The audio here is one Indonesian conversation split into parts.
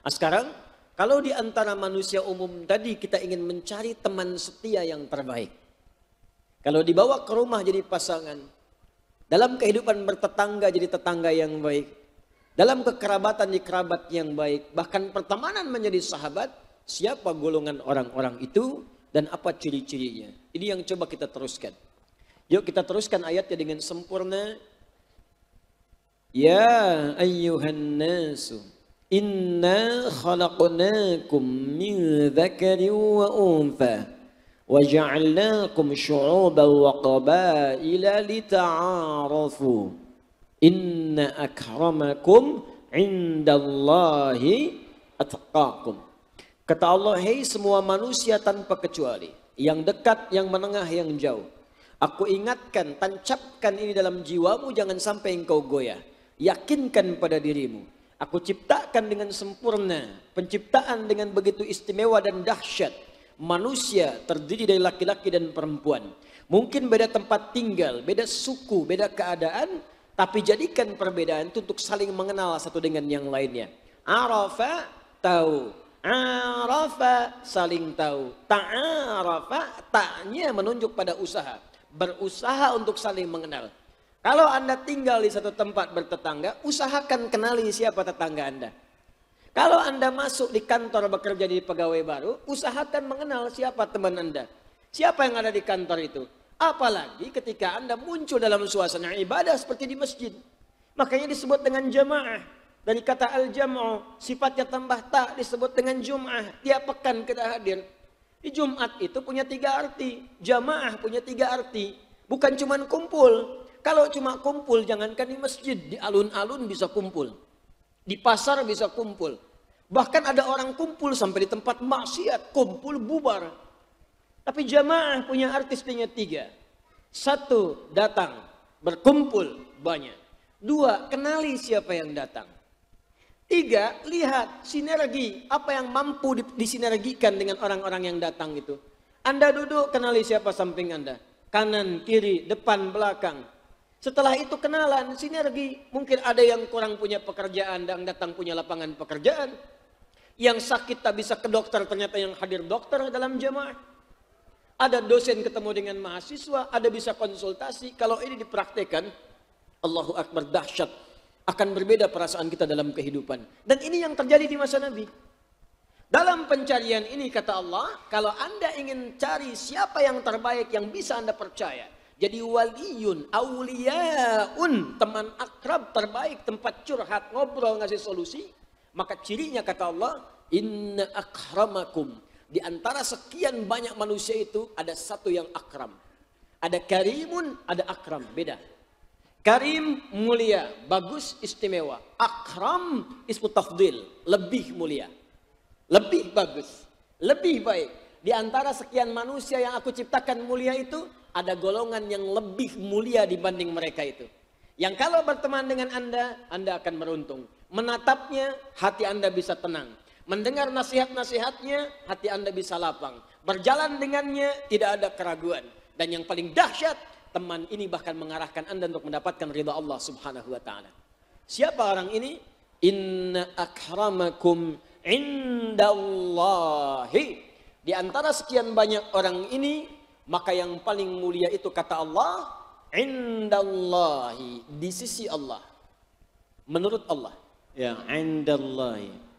Nah, sekarang kalau di antara manusia umum tadi kita ingin mencari teman setia yang terbaik. Kalau dibawa ke rumah jadi pasangan, dalam kehidupan bertetangga jadi tetangga yang baik, dalam kekerabatan di kerabat yang baik, bahkan pertemanan menjadi sahabat, siapa golongan orang-orang itu dan apa ciri-cirinya. Ini yang coba kita teruskan. Yuk kita teruskan ayatnya dengan sempurna. Ya ayyuhan nasu inna khalaqnakum min dzakarin wa untha wa ja'alnakum syu'uban wa qabaila lita'arafu inna akramakum indallahi atqakum. Kata Allah, hei semua manusia tanpa kecuali, yang dekat, yang menengah, yang jauh, aku ingatkan, tancapkan ini dalam jiwamu, jangan sampai engkau goyah. Yakinkan pada dirimu, aku ciptakan dengan sempurna, penciptaan dengan begitu istimewa dan dahsyat. Manusia terdiri dari laki-laki dan perempuan. Mungkin beda tempat tinggal, beda suku, beda keadaan, tapi jadikan perbedaan itu untuk saling mengenal satu dengan yang lainnya. Arafa, tahu. Arafa, saling tahu. Ta'arafa, ta'nya menunjuk pada usaha. Berusaha untuk saling mengenal. Kalau Anda tinggal di satu tempat bertetangga, usahakan kenali siapa tetangga Anda. Kalau Anda masuk di kantor bekerja di pegawai baru, usahakan mengenal siapa teman Anda. Siapa yang ada di kantor itu. Apalagi ketika Anda muncul dalam suasana ibadah seperti di masjid. Makanya disebut dengan jamaah. Dari kata al-jam'u, sifatnya tambah tak disebut dengan jum'ah. Tiap pekan kita hadir. Di Jumat itu punya 3 arti. Jamaah punya 3 arti. Bukan cuma kumpul. Kalau cuma kumpul, jangankan di masjid, di alun-alun bisa kumpul. Di pasar bisa kumpul. Bahkan ada orang kumpul sampai di tempat maksiat, kumpul bubar. Tapi jamaah punya artisnya 3. 1, datang, berkumpul banyak. 2, kenali siapa yang datang. 3, lihat sinergi, apa yang mampu disinergikan dengan orang-orang yang datang itu. Anda duduk, kenali siapa samping Anda. Kanan, kiri, depan, belakang. Setelah itu kenalan, sinergi. Mungkin ada yang kurang punya pekerjaan dan datang punya lapangan pekerjaan. Yang sakit tak bisa ke dokter, ternyata yang hadir dokter dalam jamaah. Ada dosen ketemu dengan mahasiswa, ada bisa konsultasi. Kalau ini dipraktekkan, Allahu Akbar, dahsyat. Akan berbeda perasaan kita dalam kehidupan. Dan ini yang terjadi di masa Nabi. Dalam pencarian ini kata Allah, kalau Anda ingin cari siapa yang terbaik yang bisa Anda percaya. Jadi waliyun, auliyaun, teman akrab terbaik, tempat curhat, ngobrol, ngasih solusi. Maka cirinya kata Allah, inna akramakum. Di antara sekian banyak manusia itu ada satu yang akram. Ada karimun, ada akram, beda. Karim mulia, bagus, istimewa. Akram ismu tafdil, lebih mulia. Lebih bagus, lebih baik. Di antara sekian manusia yang aku ciptakan mulia itu, ada golongan yang lebih mulia dibanding mereka itu. Yang kalau berteman dengan Anda akan beruntung. Menatapnya, hati Anda bisa tenang. Mendengar nasihat-nasihatnya, hati Anda bisa lapang. Berjalan dengannya, tidak ada keraguan. Dan yang paling dahsyat, teman ini bahkan mengarahkan Anda untuk mendapatkan ridha Allah subhanahu wa ta'ala. Siapa orang ini? Inna akramakum indallahi. Di antara sekian banyak orang ini, maka yang paling mulia itu kata Allah, indallahi, di sisi Allah. Menurut Allah. Ya, indallahi.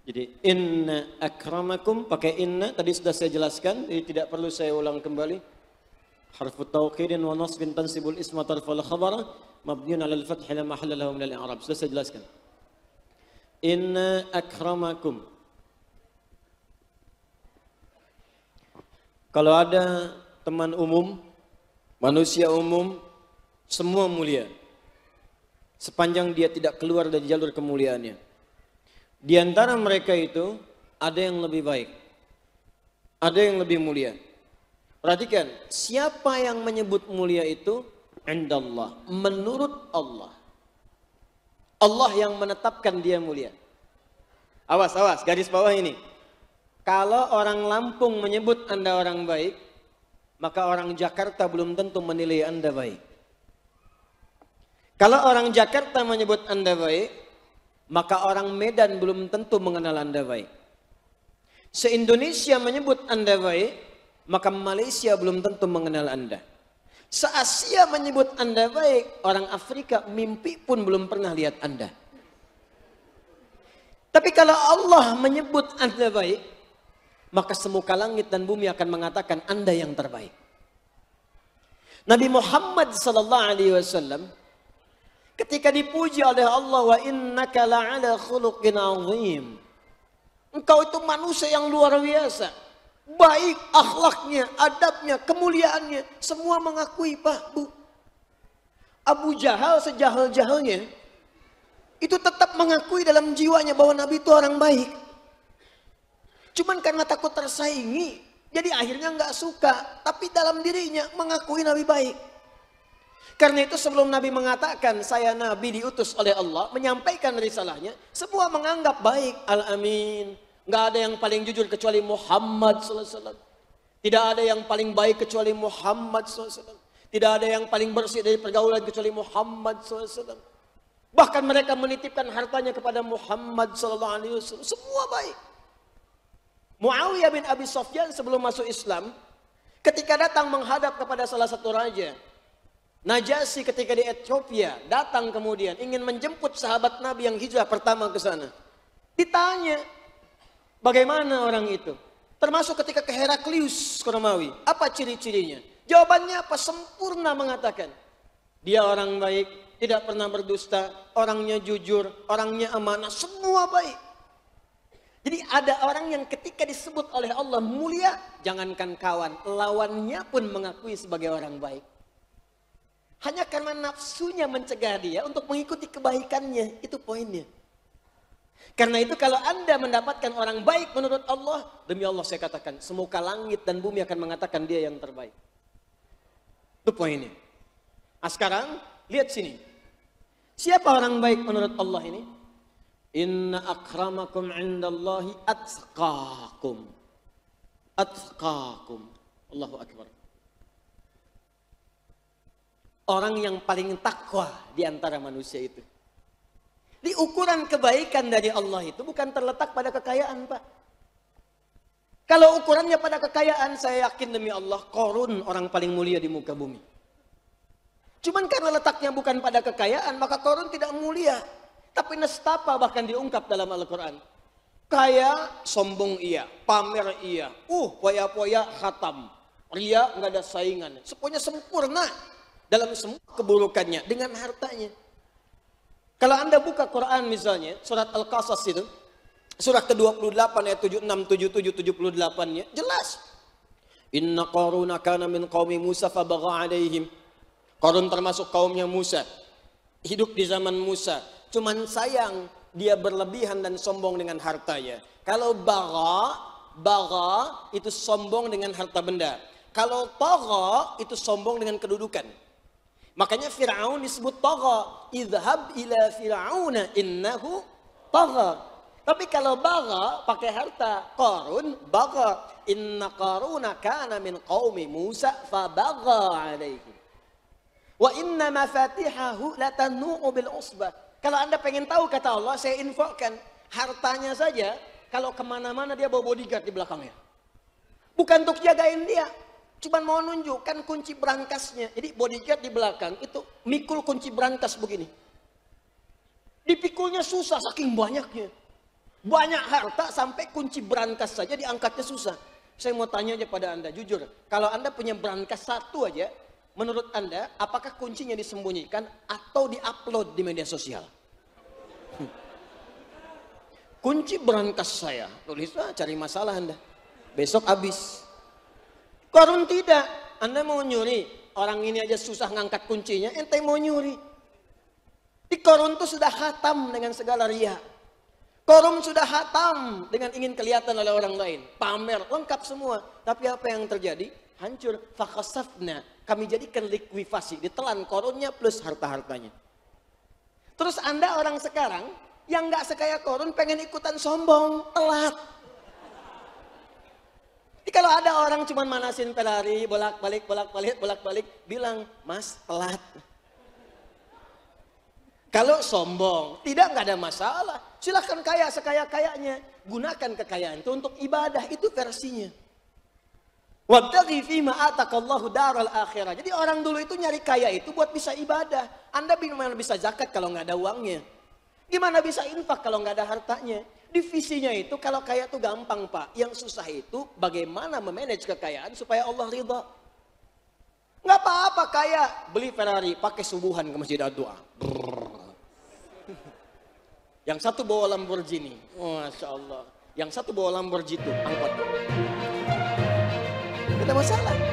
Jadi inna akramakum pakai inna, tadi sudah saya jelaskan, jadi tidak perlu saya ulang kembali. Harfu tauqidin wa nasbin tansibul isma tarfal khabara mabniun 'ala al-fath la mahalla lahu min al-i'rab. Sudah saya jelaskan. Inna akramakum. Kalau ada teman umum, manusia umum, semua mulia. Sepanjang dia tidak keluar dari jalur kemuliaannya. Di antara mereka itu, ada yang lebih baik. Ada yang lebih mulia. Perhatikan, siapa yang menyebut mulia itu? Indallah, menurut Allah. Allah yang menetapkan dia mulia. Awas, awas, garis bawah ini. Kalau orang Lampung menyebut Anda orang baik, maka orang Jakarta belum tentu menilai Anda baik. Kalau orang Jakarta menyebut Anda baik, maka orang Medan belum tentu mengenal Anda baik. Se-Indonesia menyebut Anda baik, maka Malaysia belum tentu mengenal Anda. Se-Asia menyebut Anda baik, orang Afrika mimpi pun belum pernah lihat Anda. Tapi kalau Allah menyebut Anda baik, maka semuka langit dan bumi akan mengatakan Anda yang terbaik. Nabi Muhammad SAW ketika dipuji oleh Allah, wa innaka la'ala khuluqin azim. Engkau itu manusia yang luar biasa. Baik akhlaknya, adabnya, kemuliaannya. Semua mengakui, Pak, Bu. Abu Jahal sejahal-jahalnya, itu tetap mengakui dalam jiwanya bahwa Nabi itu orang baik. Cuman karena takut tersaingi, jadi akhirnya nggak suka. Tapi dalam dirinya mengakui Nabi baik. Karena itu sebelum Nabi mengatakan saya Nabi diutus oleh Allah menyampaikan risalahnya, semua menganggap baik. Al-Amin. Nggak ada yang paling jujur kecuali Muhammad SAW. Tidak ada yang paling baik kecuali Muhammad SAW. Tidak ada yang paling bersih dari pergaulan kecuali Muhammad SAW. Bahkan mereka menitipkan hartanya kepada Muhammad SAW. Semua baik. Muawiyah bin Abi Sufyan sebelum masuk Islam, ketika datang menghadap kepada salah satu raja, Najasyi ketika di Ethiopia, datang kemudian ingin menjemput sahabat Nabi yang hijrah pertama ke sana. Ditanya, bagaimana orang itu? Termasuk ketika ke Heraklius Romawi, apa ciri-cirinya? Jawabannya apa? Sempurna mengatakan, dia orang baik, tidak pernah berdusta, orangnya jujur, orangnya amanah, semua baik. Jadi ada orang yang ketika disebut oleh Allah mulia, jangankan kawan, lawannya pun mengakui sebagai orang baik. Hanya karena nafsunya mencegah dia untuk mengikuti kebaikannya, itu poinnya. Karena itu kalau Anda mendapatkan orang baik menurut Allah, demi Allah saya katakan, semuka langit dan bumi akan mengatakan dia yang terbaik. Itu poinnya. Nah sekarang, lihat sini. Siapa orang baik menurut Allah ini? Inna akramakum indallahi atqakum. Atqakum. Allahu Akbar. Orang yang paling takwa di antara manusia itu. Di ukuran kebaikan dari Allah itu bukan terletak pada kekayaan, Pak. Kalau ukurannya pada kekayaan, saya yakin demi Allah, Qarun orang paling mulia di muka bumi. Cuman karena letaknya bukan pada kekayaan, maka Qarun tidak mulia. Tapi nestapa bahkan diungkap dalam Al-Quran. Kaya, sombong iya, pamer iya, poya-poya khatam. Ria nggak ada saingan, semuanya sempurna dalam semua keburukannya dengan hartanya. Kalau Anda buka Quran misalnya, surat Al-Qasas itu, surat ke-28 ayat 76, 77, 78-nya, jelas. Inna Qaruna kana min qaumi Musa fabagha alaihim. Qarun termasuk kaumnya Musa. Hidup di zaman Musa. Cuman sayang, dia berlebihan dan sombong dengan hartanya. Kalau bagha itu sombong dengan harta benda. Kalau tagha itu sombong dengan kedudukan. Makanya Fir'aun disebut tagha. Idhab ila Fir'auna innahu tagha. Tapi kalau bagha pakai harta, Qarun bagha. Inna Qaruna kana min qaumi Musa fabagha alaihi. Wa inna mafatihahu latanu'u bil usbah. Kalau Anda pengen tahu kata Allah, saya infokan. Hartanya saja, kalau kemana-mana dia bawa bodyguard di belakangnya. Bukan untuk jagain dia. Cuma mau nunjukkan kunci berangkasnya. Jadi bodyguard di belakang itu mikul kunci berangkas begini. Dipikulnya susah saking banyaknya. Banyak harta sampai kunci berangkas saja diangkatnya susah. Saya mau tanya aja pada Anda, jujur. Kalau Anda punya berangkas satu aja, menurut Anda, apakah kuncinya disembunyikan atau diupload di media sosial? Kunci berangkas saya, tulislah cari masalah Anda. Besok habis. Qarun tidak. Anda mau nyuri, orang ini aja susah ngangkat kuncinya, ente mau nyuri. Di Qarun itu sudah khatam dengan segala ria. Qarun sudah khatam dengan ingin kelihatan oleh orang lain. Pamer, lengkap semua. Tapi apa yang terjadi? Hancur. Fakhasafna. Kami jadikan likuifasi, ditelan Qarunnya plus harta-hartanya. Terus Anda orang sekarang yang nggak sekaya Qarun pengen ikutan sombong, telat. Jadi kalau ada orang cuma manasin Ferrari, bolak-balik, bilang, Mas telat. Kalau sombong, nggak ada masalah. Silahkan kaya sekaya-kayanya. Gunakan kekayaan itu untuk ibadah, itu versinya. Wabtaghi fima atakallahu daral akhirah. Jadi orang dulu itu nyari kaya itu buat bisa ibadah. Anda gimana bisa zakat kalau nggak ada uangnya? Gimana bisa infak kalau nggak ada hartanya? Divisinya itu kalau kaya itu gampang Pak. Yang susah itu bagaimana memanage kekayaan supaya Allah ridha. Nggak apa-apa kaya, beli Ferrari, pakai subuhan ke masjid doa. Yang satu bawa Lamborghini, Masya Allah. Yang satu bawa Lamborghini, angkot. Tidak masalah.